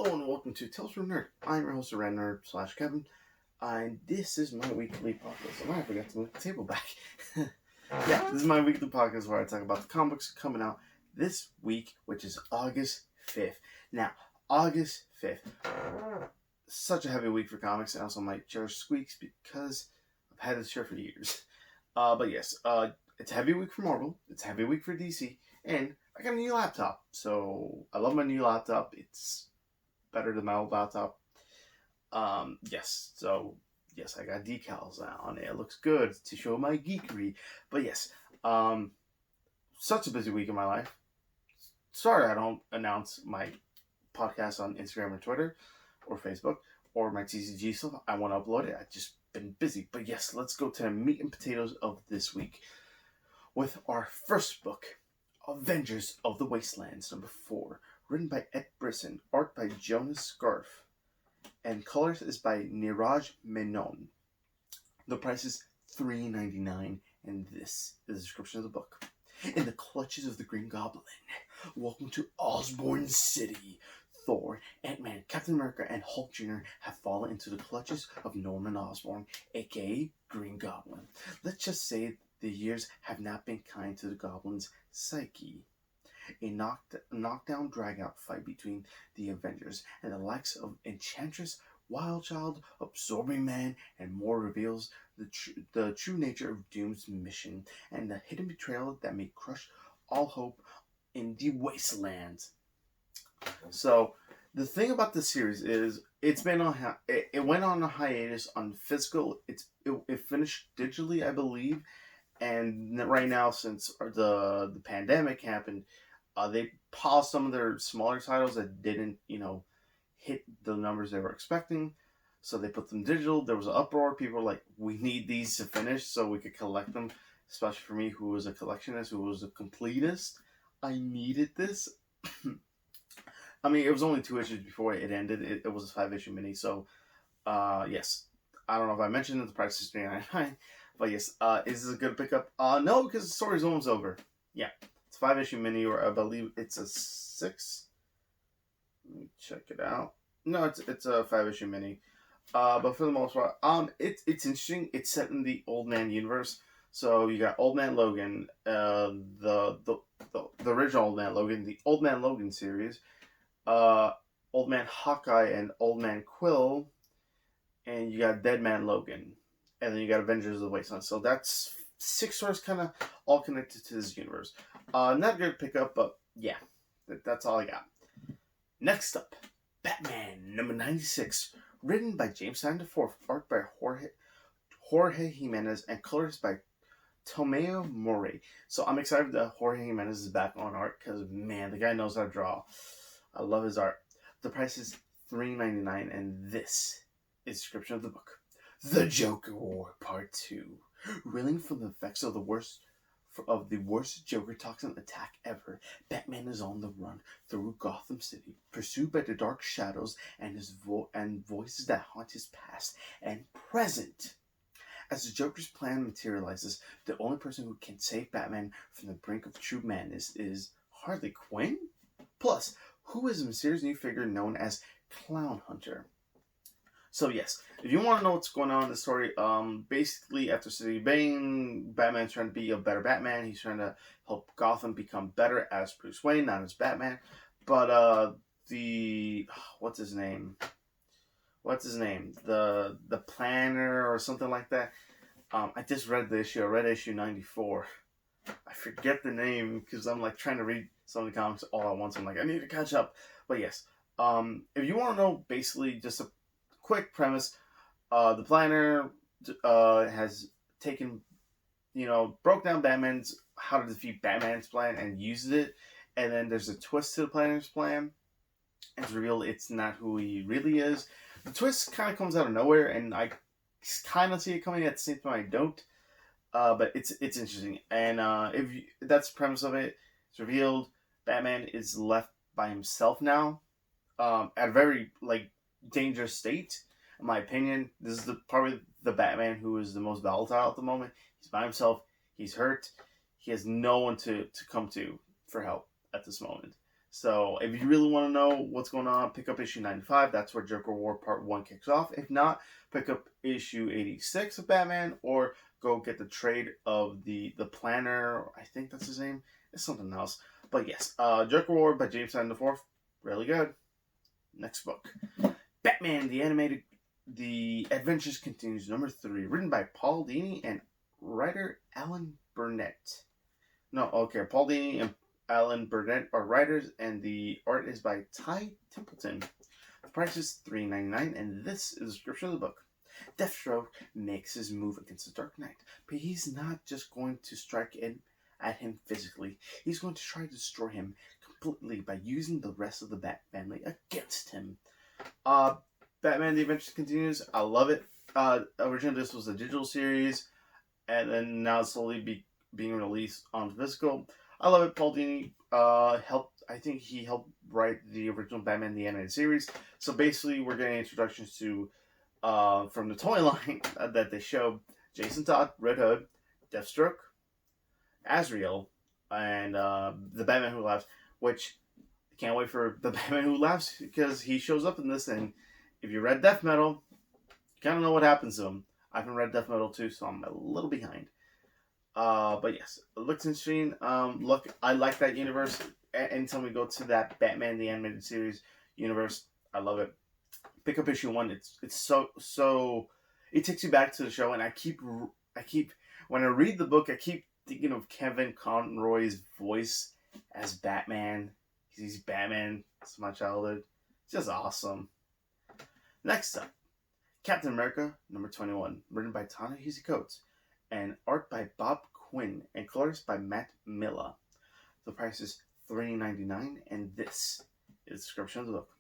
Hello and welcome to Tales from Nerd. I'm your host, Red Nerd / Kevin, and this is my weekly podcast. I forgot to move the table back. This is my weekly podcast where I talk about the comic books coming out this week, which is August 5th. Now, August 5th, such a heavy week for comics, and also my chair squeaks because I've had this chair for years. It's a heavy week for Marvel, it's a heavy week for DC, and I got a new laptop. So I love my new laptop. It's better than my old laptop. I got decals on it. It looks good to show my geekery. But yes, such a busy week in my life. Sorry I don't announce my podcast on Instagram or Twitter or Facebook or my TCG stuff. I want to upload it. I've just been busy. But yes, let's go to the meat and potatoes of this week with our first book, Avengers of the Wastelands, number 4, written by Ed Brisson, art by Jonas Scarf, and colors is by Niraj Menon. The price is $3.99, and this is the description of the book. In the clutches of the Green Goblin, welcome to Osborn City. Thor, Ant-Man, Captain America, and Hulk Jr. have fallen into the clutches of Norman Osborn, aka Green Goblin. Let's just say the years have not been kind to the Goblin's psyche. A knockdown drag-out fight between the Avengers and the likes of Enchantress, Wildchild, Absorbing Man, and more reveals the true nature of Doom's mission and the hidden betrayal that may crush all hope in the Wastelands. So, the thing about this series is it went on a hiatus on physical. It finished digitally, I believe, and right now, since the pandemic happened, they paused some of their smaller titles that didn't, hit the numbers they were expecting. So they put them digital. There was an uproar. People were like, we need these to finish so we could collect them. Especially for me, who was a collectionist, who was a completist. I needed this. I mean, it was only 2 issues before it ended. It was a 5-issue mini. So, yes. I don't know if I mentioned it. The price is $3.99. But yes, is this a good pickup? No, because the story's almost over. Yeah. It's a 5-issue mini, or I believe it's a 6. Let me check it out. No, it's a 5-issue mini. But for the most part, it's interesting. It's set in the Old Man universe. So you got Old Man Logan, the original Old Man Logan, the Old Man Logan series, Old Man Hawkeye, and Old Man Quill, and you got Dead Man Logan, and then you got Avengers of the Wasteland. So that's 6 stories kind of all connected to this universe. Not a good pickup, but yeah, that's all I got. Next up, Batman number 96, written by James Tynion IV, art by Jorge Jimenez, and colors by Tomeo Morey. So I'm excited that Jorge Jimenez is back on art because, man, the guy knows how to draw. I love his art. The price is $3.99, and this is the description of the book. The Joker War Part 2. Reeling from the effects of the worst Joker toxin attack ever, Batman is on the run through Gotham City, pursued by the dark shadows and voices that haunt his past and present. As the Joker's plan materializes, the only person who can save Batman from the brink of true madness is Harley Quinn? Plus, who is a mysterious new figure known as Clown Hunter? So yes, if you want to know what's going on in the story, basically after City Bane, Batman's trying to be a better Batman. He's trying to help Gotham become better as Bruce Wayne, not as Batman. But what's his name? The Planner or something like that. I just read the issue. I read issue 94. I forget the name because I'm like trying to read some of the comics all at once. I'm like, I need to catch up. But yes, if you want to know basically just a quick premise, the Planner has taken, broke down Batman's how to defeat Batman's plan and uses it, and then there's a twist to the Planner's plan. It's revealed it's not who he really is. The twist kind of comes out of nowhere, and I kind of see it coming at the same time I don't. But it's interesting, and that's the premise of it. It's revealed Batman is left by himself now, at a very dangerous state. In my opinion, this is probably the Batman who is the most volatile at the moment. He's by himself. He's hurt. He has no one to come to for help at this moment. So if you really want to know what's going on, pick up issue 95. That's where Joker War Part 1 kicks off. If not, pick up issue 86 of Batman, or go get the trade of the Planner. I think that's his name. It's something else. But yes, Joker War by James Tynion IV. Really good. Next book. Batman the Animated. The Adventures Continues, number 3. Written by Paul Dini and writer Alan Burnett. No, okay. Paul Dini and Alan Burnett are writers, and the art is by Ty Templeton. The price is $3.99, and this is the description of the book. Deathstroke makes his move against the Dark Knight, but he's not just going to strike at him physically. He's going to try to destroy him completely by using the rest of the Bat family against him. Batman: The Adventures Continues. I love it. Originally, this was a digital series, and then now it's slowly being released on physical. I love it. Paul Dini I think he helped write the original Batman the Animated Series. So basically, we're getting introductions to, from the toy line that they show, Jason Todd, Red Hood, Deathstroke, Azrael, and the Batman Who Laughs, which I can't wait for the Batman Who Laughs, because he shows up in this, and if you read Death Metal, you kind of know what happens to him. I haven't read Death Metal too, so I'm a little behind. But yes, it looks interesting. Look, I like that universe. Anytime we go to that Batman the Animated Series universe, I love it. Pick up issue 1. It's so it takes you back to the show, and I keep when I read the book, I keep thinking of Kevin Conroy's voice as Batman. He's Batman. It's my childhood. It's just awesome. Next up, Captain America number 21, written by Ta-Nehisi Coates, and art by Bob Quinn, and colors by Matt Milla. The price is $3.99, and this is the description of the book.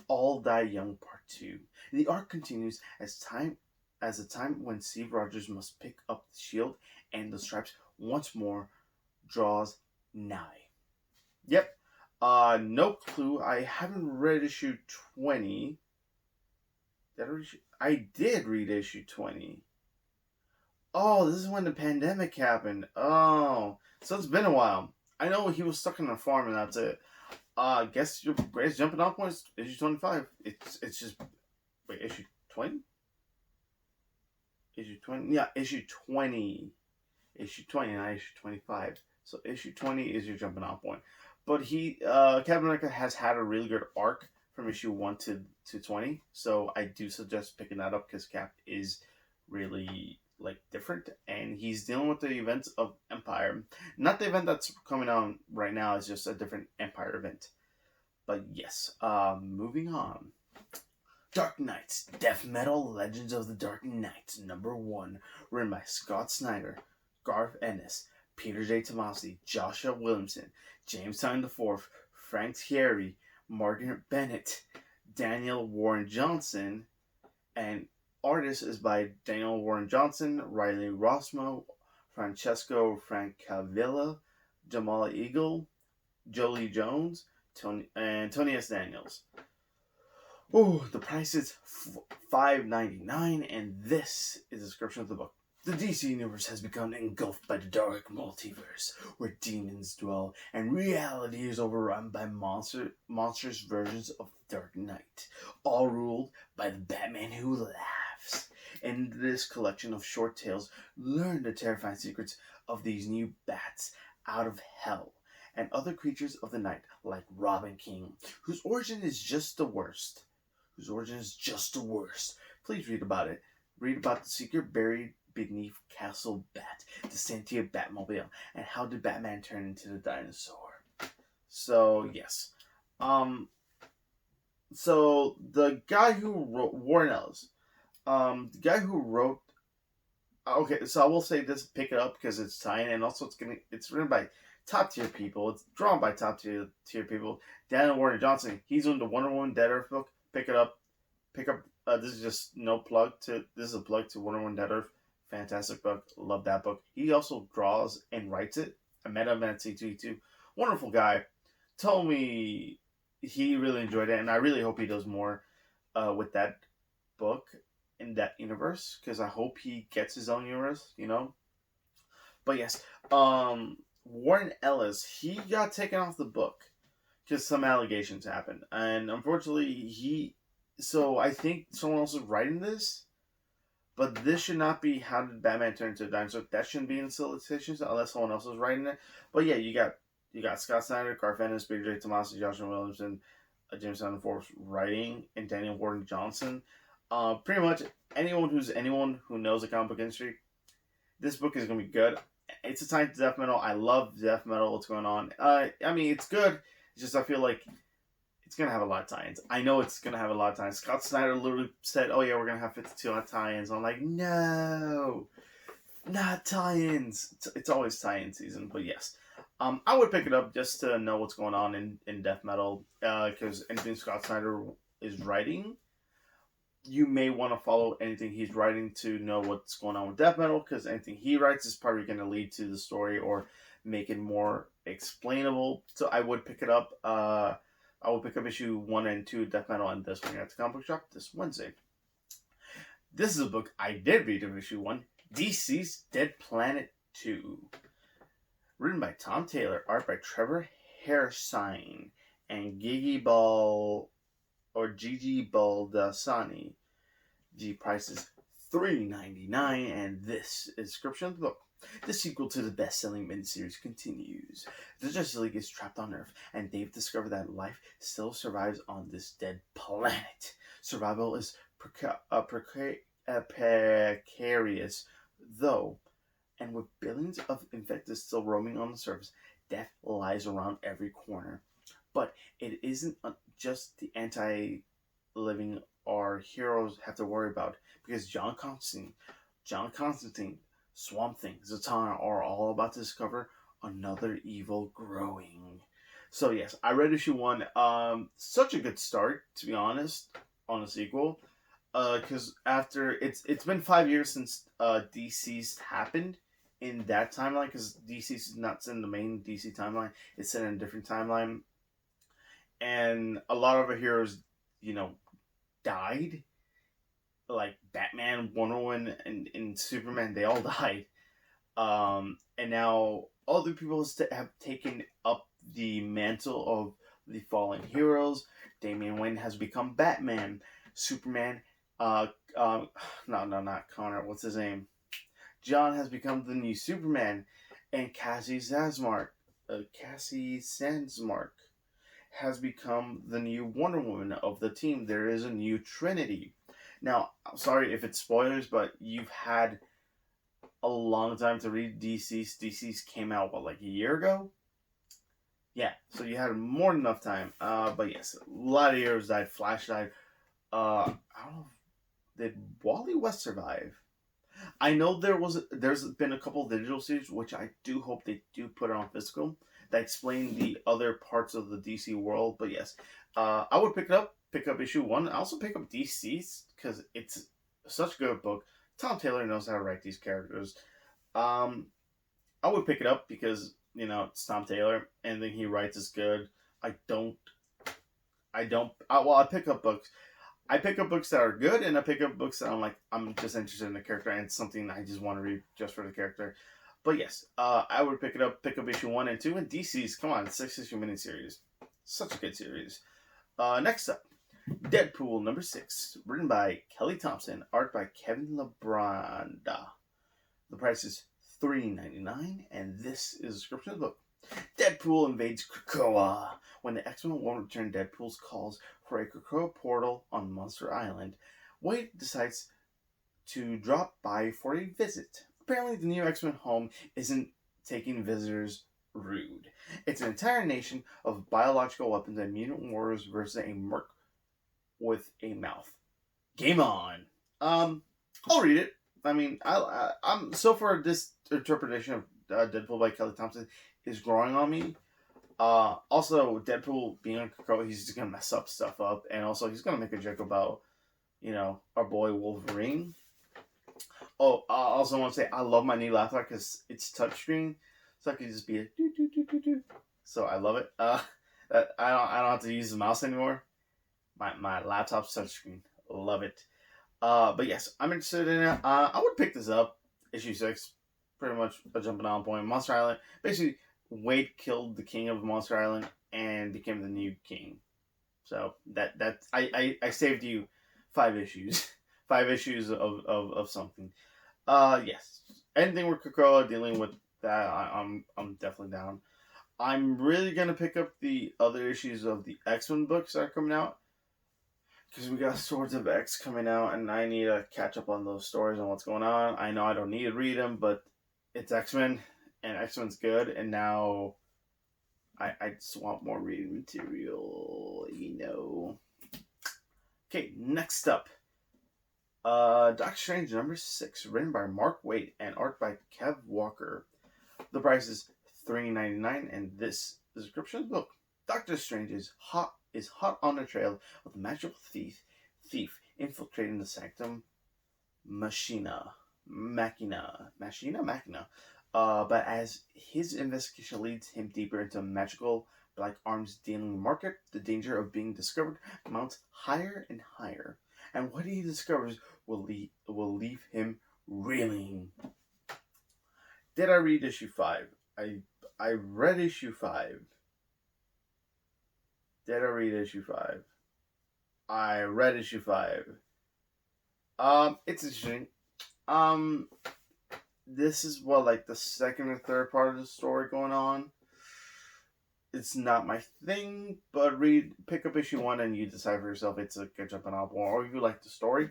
All Die Young Part 2. The arc continues as the time when Steve Rogers must pick up the shield and the stripes once more draws nigh. Yep. No clue. I haven't read issue 20. I did read issue 20. Oh, this is when the pandemic happened. Oh, so it's been a while. I know he was stuck on a farm, and that's it. I guess your greatest jumping off point is issue 25. It's just, wait, issue 20? Issue 20? Yeah, issue 20. Issue 20, not issue 25. So issue 20 is your jumping off point. But Captain America has had a really good arc from issue 1 to 20. So I do suggest picking that up, because Cap is really different, and he's dealing with the events of Empire. Not the event that's coming on right now, it's just a different Empire event. But yes, moving on. Dark Knights, Death Metal Legends of the Dark Knight, number 1, written by Scott Snyder, Garth Ennis, Peter J. Tomasi, Joshua Williamson, James Tynion IV, Frank Thierry, Margaret Bennett, Daniel Warren Johnson, and artist is by Daniel Warren Johnson, Riley Rossmo, Francesco Francavilla, Jamal Eagle, Jolie Jones, Tony S. Daniels. Oh, the price is $5.99, and this is the description of the book. The DC universe has become engulfed by the dark multiverse, where demons dwell, and reality is overrun by monstrous versions of the Dark Knight, all ruled by the Batman Who Laughs. In this collection of short tales, learn the terrifying secrets of these new bats out of hell, and other creatures of the night, like Robin King, whose origin is just the worst. Please read about it. Read about the secret buried beneath Castle Bat, the sentient Batmobile, and how did Batman turn into the dinosaur. So, yes. So, the guy who wrote, Warren Ellis, the guy who wrote, okay, so I will say this, pick it up, because it's tying, and also it's written by top tier people, it's drawn by top tier people. Daniel Warren Johnson, he's doing the Wonder Woman Dead Earth book. Pick it up, this is just this is a plug to Wonder Woman Dead Earth. Fantastic book. Love that book. He also draws and writes it. I met him at C2E2. Wonderful guy. Told me he really enjoyed it, and I really hope he does more with that book in that universe, because I hope he gets his own universe, But yes, Warren Ellis, he got taken off the book. because some allegations happened, and unfortunately, So I think someone else is writing this, but this should not be how did Batman turn into a dinosaur. That shouldn't be in solicitations unless someone else is writing it. But yeah, you got Scott Snyder, Garth Ennis, Peter J. Tomasi, Joshua Williamson, James Allen Forbes writing, and Daniel Warren Johnson. Pretty much anyone who knows the comic book industry, this book is gonna be good. It's a tie to death metal. I love death metal. What's going on? I mean, it's good. It's just I feel like it's gonna have a lot of tie-ins. I know it's gonna have a lot of tie-ins. Scott Snyder literally said, "Oh yeah, we're gonna have 52 tie-ins." I'm like, no, not tie-ins. It's always tie-in season, but yes. I would pick it up just to know what's going on in death metal, because anything Scott Snyder is writing, you may want to follow anything he's writing to know what's going on with death metal, because anything he writes is probably going to lead to the story or make it more explainable. So I would pick it up. I will pick up issue 1 and 2 Death Metal and this one at the comic book shop this Wednesday. This is a book I did read of issue 1, DC's Dead Planet 2. Written by Tom Taylor, art by Trevor Hairsine and Gigi Baldassani. The price is $3.99, and this is a description of the book. The sequel to the best-selling miniseries continues. The Justice League is trapped on Earth, and they've discovered that life still survives on this dead planet. Survival is precarious, though, and with billions of infected still roaming on the surface, death lies around every corner. But it isn't just the anti-living our heroes have to worry about, because John Constantine, Swamp Thing, Zatanna are all about to discover another evil growing. So yes, I read issue 1. Such a good start, to be honest, on a sequel. Because after it's been 5 years since DC's happened in that timeline, because DC's not in the main DC timeline; it's in a different timeline, and a lot of our heroes, died. Like Batman, Wonder Woman, and Superman, they all died. And now other people have taken up the mantle of the fallen heroes. Damian Wayne has become Batman. Superman, no, not Connor. What's his name? John has become the new Superman, and Cassie Sandsmark has become the new Wonder Woman of the team. There is a new Trinity. Now, I'm sorry if it's spoilers, but you've had a long time to read DC's. DC's came out, like a year ago? Yeah, so you had more than enough time. But yes, a lot of heroes died. Flash died. I don't know. Did Wally West survive? I know there's been a couple of digital series, which I do hope they do put on physical, that explain the other parts of the DC world. But yes, I would pick up issue 1. I also pick up DC's because it's such a good book. Tom Taylor knows how to write these characters. I would pick it up because it's Tom Taylor. Anything he writes is good. I pick up books. I pick up books that are good, and I pick up books that I'm just interested in the character, and it's something I just want to read just for the character. But yes, I would pick up issue 1 and 2, and DC's, come on, 6-issue miniseries. Such a good series. Next up, Deadpool Number 6, written by Kelly Thompson, art by Kevin Labranda. The price is $3.99, and this is a description of the book. Deadpool invades Krakowa. When the X-Men won't return Deadpool's calls for a Krakowa portal on Monster Island, Wade decides to drop by for a visit. Apparently, the new X-Men home isn't taking visitors rude. It's an entire nation of biological weapons and mutant warriors versus a merc with a mouth. Game on. I'll read it. I mean, I'm so far this interpretation of Deadpool by Kelly Thompson is growing on me. Also, Deadpool being on Krakoa, he's just gonna mess stuff up, and also he's gonna make a joke about, our boy Wolverine. Oh, I also want to say I love my new laptop because it's touchscreen, so I can just be a do do do do do. So I love it. I don't have to use the mouse anymore. My laptop's touchscreen. Love it. But yes, I'm interested in it. I would pick this up. Issue 6, pretty much a jumping on point. Monster Island, basically, Wade killed the king of Monster Island, and became the new king. So I saved you 5 issues, 5 issues of something. Yes, anything with Krakowa dealing with that, I'm definitely down. I'm really gonna pick up the other issues of the X-Men books that are coming out because we got Swords of X coming out, and I need to catch up on those stories and what's going on. I know I don't need to read them, but it's X-Men, and X-Men's good, and now I just want more reading material, you know. Okay, next up, Doctor Strange number 6, written by Mark Waid and art by Kev Walker. The price is $3.99, and this is a description of the book. Doctor Strange is hot on the trail of the magical thief infiltrating the Sanctum Machina. But as his investigation leads him deeper into a magical black arms dealing market, the danger of being discovered mounts higher and higher, and what he discovers will leave him reeling. Did I read issue 5? I read issue 5. Did I read issue 5? I read issue 5. It's interesting. This is like the second or third part of the story going on. It's not my thing, but pick up issue 1 and you decide for yourself it's a good jumping off point, or if you like the story.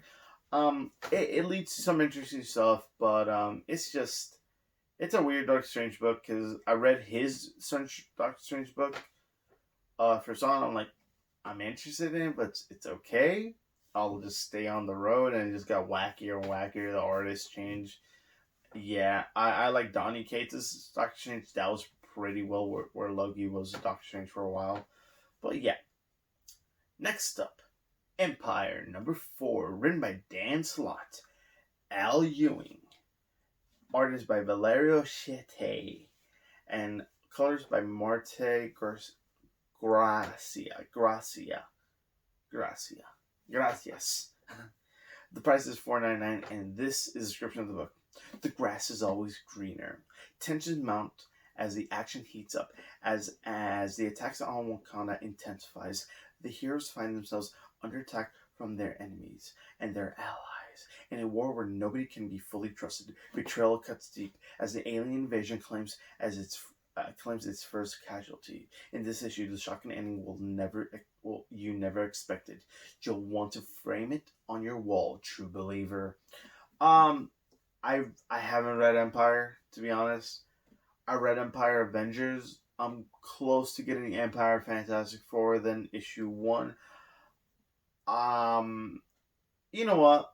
It leads to some interesting stuff, but it's a weird Doctor Strange book because I read his Doctor Strange book for Son. I'm like, I'm interested in it, but it's okay. I'll just stay on the road, and it just got wackier and wackier. The artists changed. Yeah, I like Donny Cates' Doctor Strange. That was pretty well where Loki was Doctor Strange for a while. But yeah. Next up, Empire number 4, written by Dan Slott, Al Ewing. Art is by Valerio Chete, and colors by Marte Gracias. The price is $4.99, and this is a description of the book. The grass is always greener. Tensions mount as the action heats up. As the attacks on Wakanda intensifies, the heroes find themselves under attack from their enemies and their allies. In a war where nobody can be fully trusted, betrayal cuts deep as the alien invasion claims its first casualty. In this issue, the shocking ending you never expected. You'll want to frame it on your wall, true believer. I haven't read Empire, to be honest. I read Empire Avengers. I'm close to getting Empire Fantastic Four than issue 1. You know what?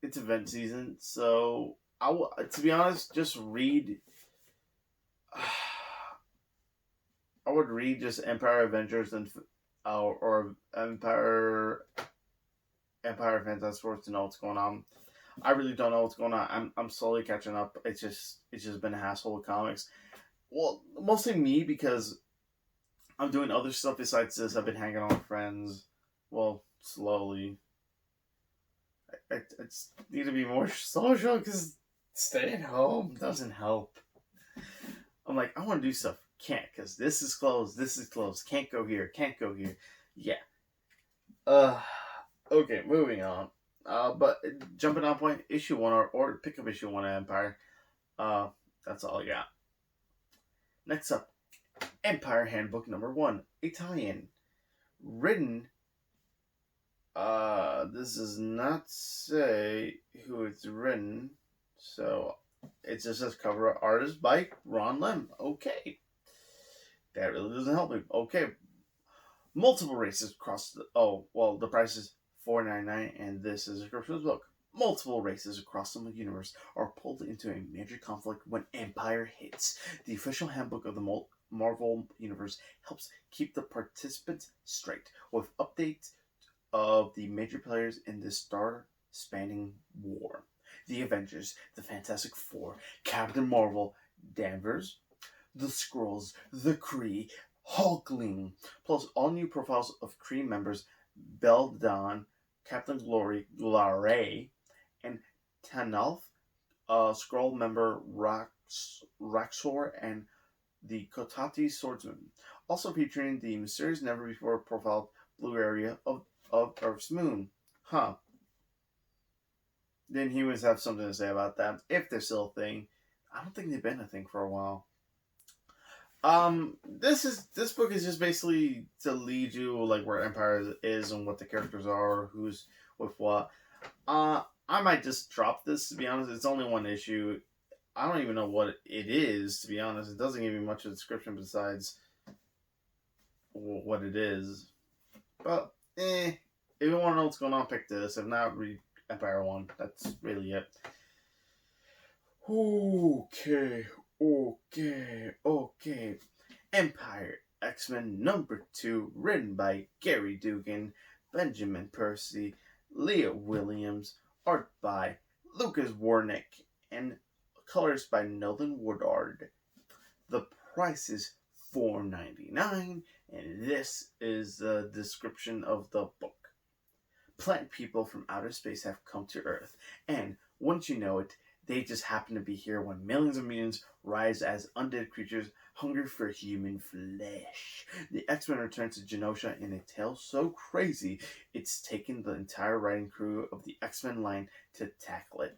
It's event season, so to be honest, just read. I would read just Empire Avengers or Empire Fantastic Four to know what's going on. I really don't know what's going on. I'm slowly catching up. It's just been a hassle with comics. Well, mostly me because I'm doing other stuff besides this. I've been hanging out with friends. Well, slowly. I just need to be more social because staying home doesn't help. I'm like, I want to do stuff. Can't because this is closed. Can't go here. Yeah. Okay, moving on. But jumping on point, issue 1 or pick up issue 1 of Empire. That's all I got. Next up, Empire Handbook number 1, Italian. Written, this does not say who it's written, so it just says cover artist by Ron Lim. Okay. That really doesn't help me. Okay. Multiple races across the price is $4.99, and this is a description of the book. Multiple races across the universe are pulled into a major conflict when Empire hits. The official handbook of the Marvel Universe helps keep the participants straight with updates of the major players in this star-spanning war. The Avengers, the Fantastic Four, Captain Marvel, Danvers, the Skrulls, the Kree, Hulkling, plus all new profiles of Kree members Belladon, Captain Glory, and Tanalf, Skrull member Raxor, and the Kotati Swordsman, also featuring the mysterious never-before-profiled blue area of Earth's moon. Huh. Then humans have something to say about that, if they're still a thing. I don't think they've been a thing for a while. This book is just basically to lead you like where Empire is and what the characters are, who's with what. I might just drop this, to be honest. It's only one issue. I don't even know what it is, to be honest. It doesn't give me much of a description besides what it is. But if you want to know what's going on, pick this. If not, read Empire 1. That's really it. Okay. Empire X-Men number 2, written by Gary Dugan, Benjamin Percy, Leah Williams, art by Lucas Warnick, and colors by Nolan Woodard. The price is $4.99, and this is the description of the book. Plant people from outer space have come to Earth, and once you know it, they just happen to be here when millions of mutants rise as undead creatures hungry for human flesh. The X-Men return to Genosha in a tale so crazy, it's taken the entire writing crew of the X-Men line to tackle it.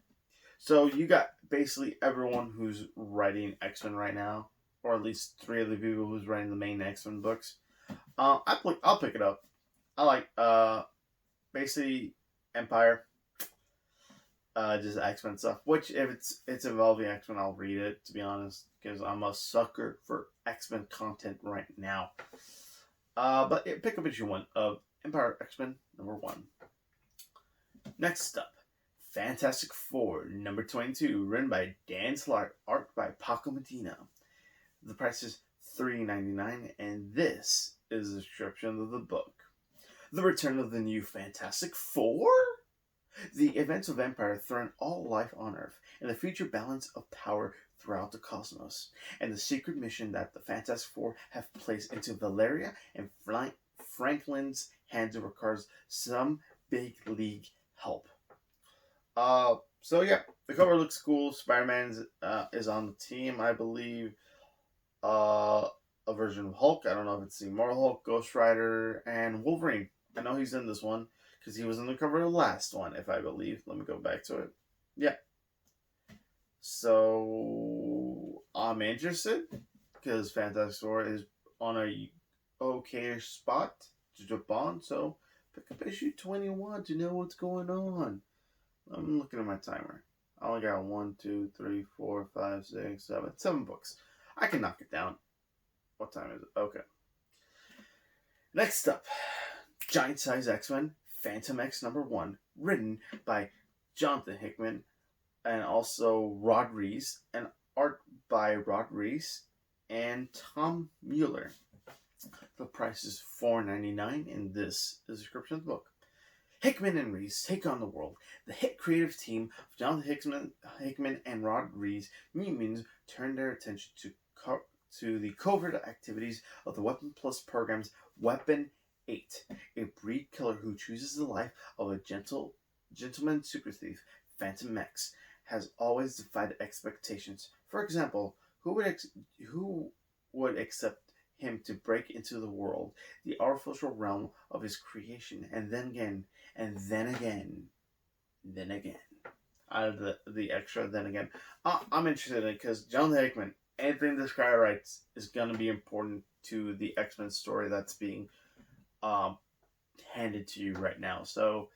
So you got basically everyone who's writing X-Men right now, or at least 3 of the people who's writing the main X-Men books. I'll pick it up. I like basically Empire. Just X-Men stuff. Which, if it's involving X-Men, I'll read it, to be honest, because I'm a sucker for X-Men content right now. But pick up issue 1 of Empire X-Men number 1. Next up, Fantastic Four number 22, written by Dan Slott, art by Paco Medina. The price is $3.99, and this is a description of the book. The return of the new Fantastic Four? The events of Empire threaten all life on Earth and the future balance of power throughout the cosmos, and the secret mission that the Fantastic Four have placed into Valeria and Franklin's hands requires some big league help. So yeah, the cover looks cool. Spider-Man is on the team, I believe. A version of Hulk. I don't know if it's the Immortal Hulk, Ghost Rider, and Wolverine. I know he's in this one because he was on the cover of the last one, if I believe. Let me go back to it. Yeah. So I'm interested because Fantastic Four is on a okay-ish spot to jump on. So pick up issue 21 to know what's going on. I'm looking at my timer. I only got 1, 2, 3, 4, 5, 6, 7 books. I can knock it down. What time is it? Okay. Next up, Giant Size X-Men, Phantom X number 1, written by Jonathan Hickman and also Rod Reis, and art by Rod Reis and Tom Mueller. The price is $4.99, and this is the description of the book. Hickman and Reis take on the world. The hit creative team of Jonathan Hickman and Rod Reis, Newmans, turn their attention to the covert activities of the Weapon Plus program's Weapon 8, a breed killer who chooses the life of a gentleman super thief. Phantom X has always defied expectations. For example, who would accept him to break into the world, the artificial realm of his creation, and then again, and then again, then again. Out of the extra, then again. I'm interested in it because Jonathan Hickman, anything this guy writes is going to be important to the X-Men story that's being handed to you right now. So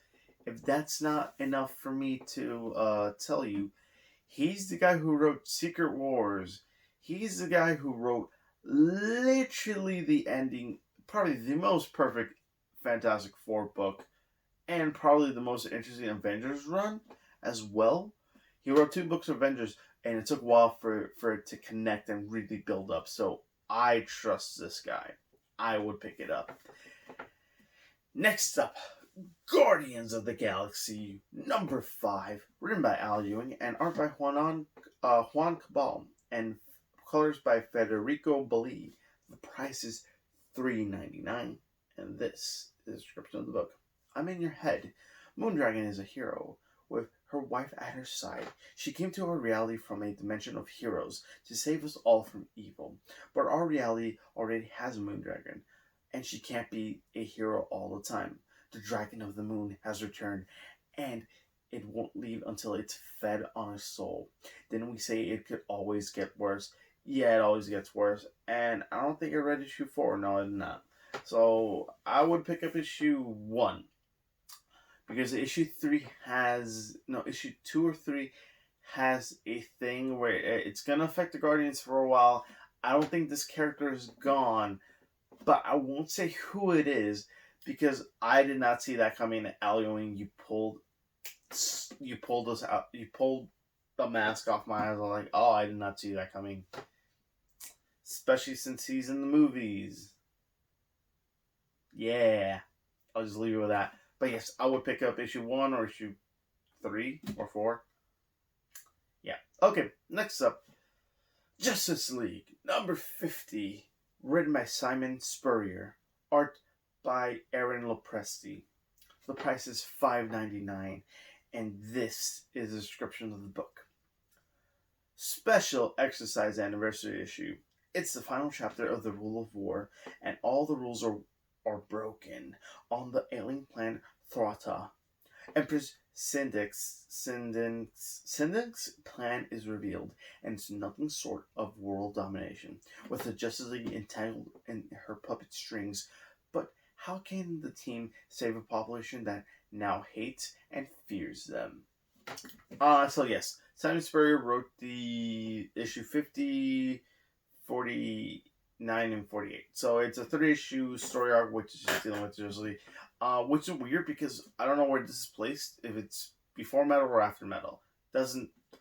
if that's not enough for me to tell you, he's the guy who wrote Secret Wars. He's the guy who wrote literally the ending, probably the most perfect Fantastic Four book, and probably the most interesting Avengers run as well. He wrote 2 books of Avengers, and it took a while for it to connect and really build up. So I trust this guy. I would pick it up. Next up, Guardians of the Galaxy number 5, written by Al Ewing and art by Juan Cabal, and colors by Federico Belli. The price is $3.99, and this is a description of the book. I'm in your head. Moondragon is a hero. with her wife at her side. She came to our reality from a dimension of heroes to save us all from evil. But our reality already has a moon dragon, and she can't be a hero all the time. The dragon of the moon has returned, and it won't leave until it's fed on a soul. Then we say it could always get worse. Yeah, it always gets worse. And I don't think I read issue 4. No, I did not. So I would pick up issue 1. Because issue 3 has. No, issue 2 or 3 has a thing where it's going to affect the Guardians for a while. I don't think this character is gone. But I won't say who it is. Because I did not see that coming. Alioing, you pulled us out. You pulled the mask off my eyes. I'm like, oh, I did not see that coming. Especially since he's in the movies. Yeah. I'll just leave it with that. But yes, I would pick up issue 1 or issue 3 or 4. Yeah. Okay, next up. Justice League number 50. Written by Simon Spurrier. Art by Aaron Lopresti. The price is $5.99. And this is a description of the book. Special Exercise Anniversary Issue. It's the final chapter of the Rule of War, and all the rules are broken on the alien planet Thrata. Empress Sindic's plan is revealed, and it's nothing short of world domination, with the Justice League entangled in her puppet strings. But how can the team save a population that now hates and fears them? So yes, Simon Spurrier wrote the issue 50, 49, and 48. So it's a 3-issue story arc, which is just dealing with Justice League. Which is weird because I don't know where this is placed, if it's before Metal or after Metal.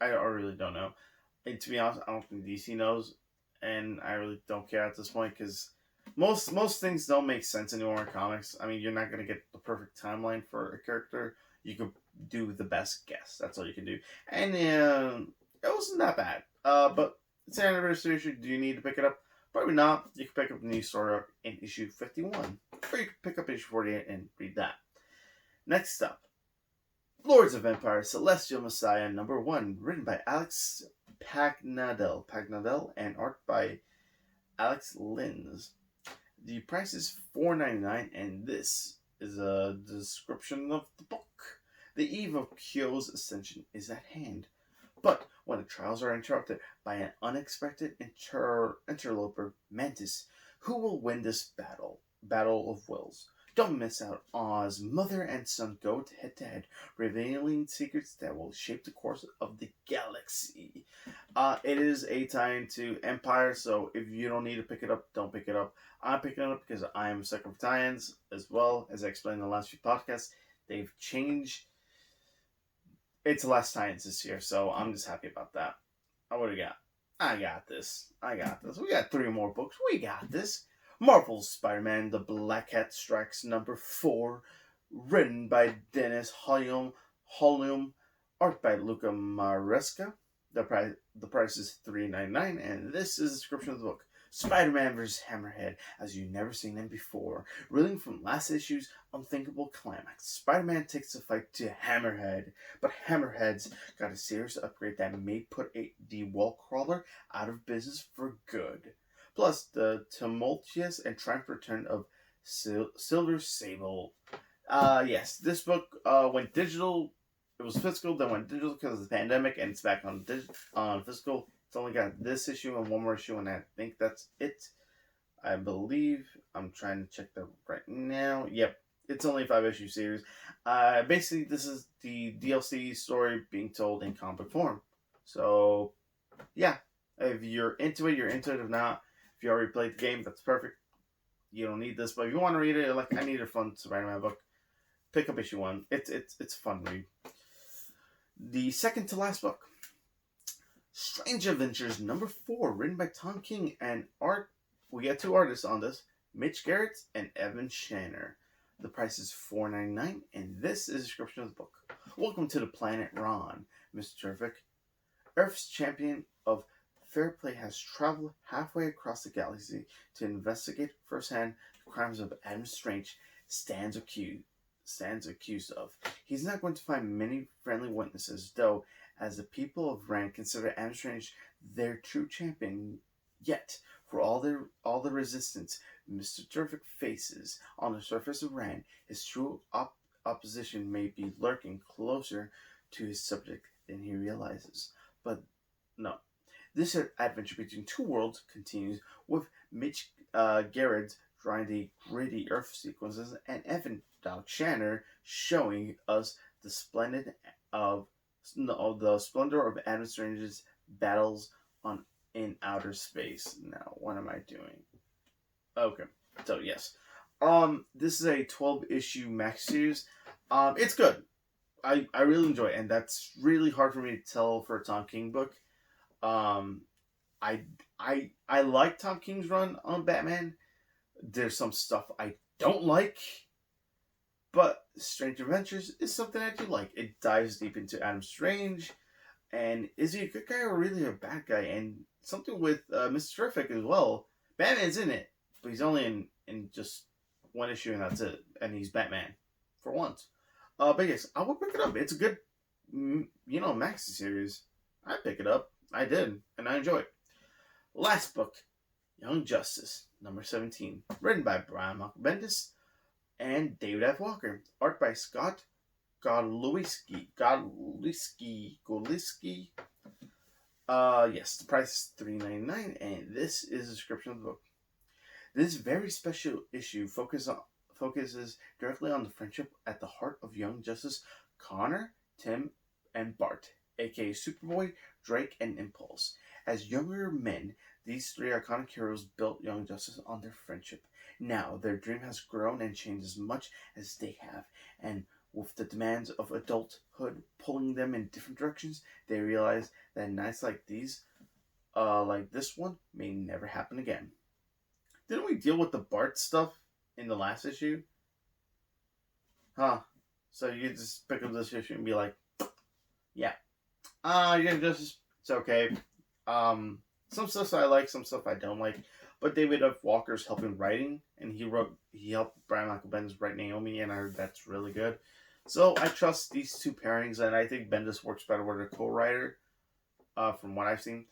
I really don't know. And to be honest, I don't think DC knows, and I really don't care at this point because most things don't make sense anymore in comics. I mean, you're not going to get the perfect timeline for a character. You could do the best guess. That's all you can do. And it wasn't that bad. But it's an anniversary issue. Do you need to pick it up? Probably not. You can pick up the new story arc in issue 51. Or you can pick up issue 48 and read that. Next up. Lords of Empire, Celestial Messiah, number 1. Written by Alex Pagnadel and art by Alex Linz. The price is $4.99, and this is a description of the book. The eve of Kyo's ascension is at hand. But when the trials are interrupted by an unexpected interloper, Mantis, who will win this battle? Battle of Wills. Don't miss out as mother and son go head-to-head, revealing secrets that will shape the course of the galaxy. It is a tie to Empire, so if you don't need to pick it up, don't pick it up. I'm picking it up because I am a sucker for tie-ins, as well as I explained in the last few podcasts. They've changed. It's less tie-ins this year, so I'm just happy about that. What do we got? I got this. We got 3 more books. We got this. Marvel's Spider-Man, The Black Cat Strikes, number 4, written by Dennis Hollium, art by Luca Maresca. The price is $3.99, and this is a description of the book. Spider-Man vs. Hammerhead, as you've never seen him before. Reeling from last issue's unthinkable climax, Spider-Man takes the fight to Hammerhead, but Hammerhead's got a serious upgrade that may put the wall crawler out of business for good. Plus, the tumultuous and triumphant return of Silver Sable. Yes, this book went digital. It was physical, then went digital because of the pandemic, and it's back on physical. It's only got this issue and 1 more issue, and I think that's it. I believe. I'm trying to check that right now. Yep, it's only a 5-issue series. Basically, this is the DLC story being told in comic form. So, yeah, if you're into it, you're into it. If not, if you already played the game, that's perfect. You don't need this, but if you want to read it, like I need a fun Spider-Man book, pick up issue 1. It's a fun read. The second to last book, Strange Adventures number 4, written by Tom King and art. We got 2 artists on this, Mitch Garrett and Evan Shanner. The price is $4.99, and this is a description of the book. Welcome to the planet Ron, Mr. Terrific. Earth's champion of fair play has traveled halfway across the galaxy to investigate firsthand the crimes of Adam Strange stands accused of. He's not going to find many friendly witnesses, though, as the people of Ran consider Adam Strange their true champion. Yet, for all the resistance Mr. Terrific faces on the surface of Ran, his true opposition may be lurking closer to his subject than he realizes. But no. This adventure between two worlds continues with Mitch Garrett drawing the gritty Earth sequences and Evan Doc Shanner showing us the the splendor of Adam Strange's battles in outer space. Now, what am I doing? Okay, so yes, this is a 12-issue max series. It's good. I really enjoy it, and that's really hard for me to tell for a Tom King book. Um, I like Tom King's run on Batman. There's some stuff I don't like, but Strange Adventures is something I do like. It dives deep into Adam Strange, and is he a good guy or really a bad guy? And something with Mr. Terrific as well. Batman's in it, but he's only in just one issue, and that's it. And he's Batman for once. But yes, I will pick it up. It's a good, maxi series. I pick it up. I did, and I enjoy it. Last book, Young Justice, number 17, written by Brian Michael Bendis and David F. Walker, art by Scott Godlewski. Yes, the price is $3.99, and this is a description of the book. This very special issue focuses directly on the friendship at the heart of Young Justice, Connor, Tim, and Bart, aka Superboy, Drake, and Impulse. As younger men, these three iconic heroes built Young Justice on their friendship. Now, their dream has grown and changed as much as they have, and with the demands of adulthood pulling them in different directions, they realize that nights like these, like this one, may never happen again. Didn't we deal with the Bart stuff in the last issue? Huh. So you just pick up this issue and be like, yeah. Young Justice, it's okay. Some stuff I like, some stuff I don't like. But David F. Walker's helping writing, and he helped Brian Michael Bendis write Naomi, and I heard that's really good. So I trust these two pairings, and I think Bendis works better with a co-writer, from what I've seen.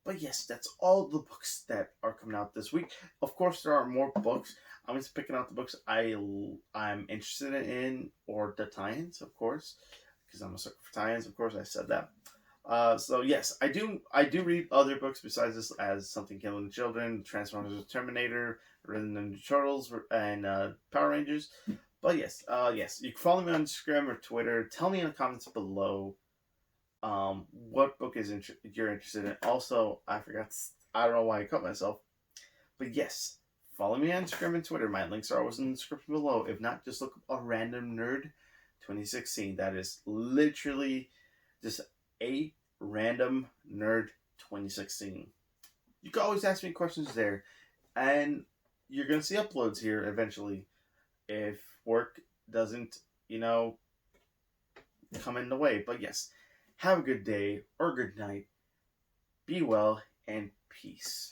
But yes, that's all the books that are coming out this week. Of course, there are more books. I'm just picking out the books I'm interested in, or the tie-ins, of course, because I'm a sucker for tie-ins. Of course, I said that. So yes, I do read other books besides this, as Something Killing Children, Transformers, Terminator, Rhythm and the Turtles, and Power Rangers. But yes, you can follow me on Instagram or Twitter. Tell me in the comments below what book you're interested in. Also, I don't know why I cut myself, but yes, follow me on Instagram and Twitter. My links are always in the description below. If not, just look up A Random Nerd 2016. That is literally just A Random Nerd 2016. You can always ask me questions there, and you're gonna see uploads here eventually if work doesn't come in the way. But yes, have a good day or good night, be well, and peace.